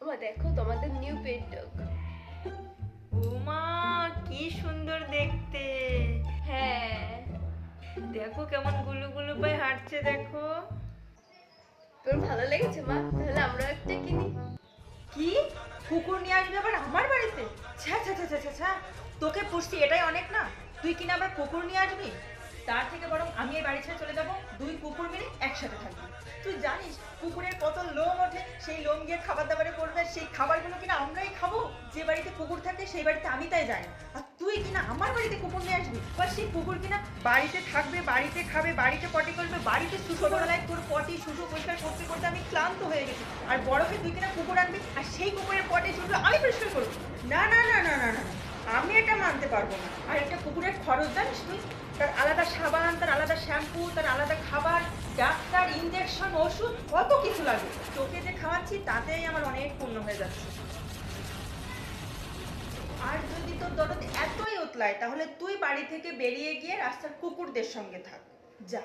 ওমা দেখো তোমাদের নিউ পেট ডগ। ওমা কি সুন্দর দেখতে। হ্যাঁ, দেখো কেমন গুলু গুলু পায়ে হাঁটছে দেখো। তোর ভালো লেগেছে মা? তাহলে আমরা একটা কিনি। কি কুকুর নিয়ে আসবে আবার আমার বাড়িতে? ছ্যা ছ্যা ছ্যা ছ্যা ছ্যা, তোকে পুষছি এটাই অনেক না? তুই কিনা আবার কুকুর নিয়ে আসবি? তার থেকে বরং আমি এই বাড়ি ছেড়ে চলে যাবো, দুই কুকুর মিলে একসাথে থাকবি। তুই জানিস কুকুরের কত লোম ওঠে, সেই লোম গিয়ে খাবার দাবারে পড়বে, সেই খাবারগুলো কিনা আমরাই খাবো। যে বাড়িতে কুকুর থাকে সেই বাড়িতে আমি তাই যাই না, আর তুই কিনা আমার বাড়িতে কুকুর নিয়ে আসবি। বা সেই কুকুর কিনা বাড়িতে থাকবে, বাড়িতে খাবে, বাড়িতে পটি করবে, বাড়িতে ছোটবেলায় তোর পটি শুধু পরিষ্কার করতে করতে আমি ক্লান্ত হয়ে গেছি, আর বড় হয়ে তুই কিনা কুকুর আনবি আর সেই কুকুরের পটি শুধু আমি পরিষ্কার করবো? না না না না না না, আমি এটা মানতে পারবো না। আর একটা কুকুরের খরচ জানিস তুই? তার আলাদা সাবান, তার আলাদা শ্যাম্পু, তার আলাদা খাবার, ডাক্তার, ইঞ্জেকশন, ওষুধ, কত কিছু লাগে। তোকে যে খাওয়াচ্ছি তাতেই আমার অনেক পূর্ণ হয়ে যাচ্ছে। আর যদি তোর দরদ এতই উতলায় তাহলে তুই বাড়ি থেকে বেরিয়ে গিয়ে রাস্তার কুকুরদের সঙ্গে থাক, যা।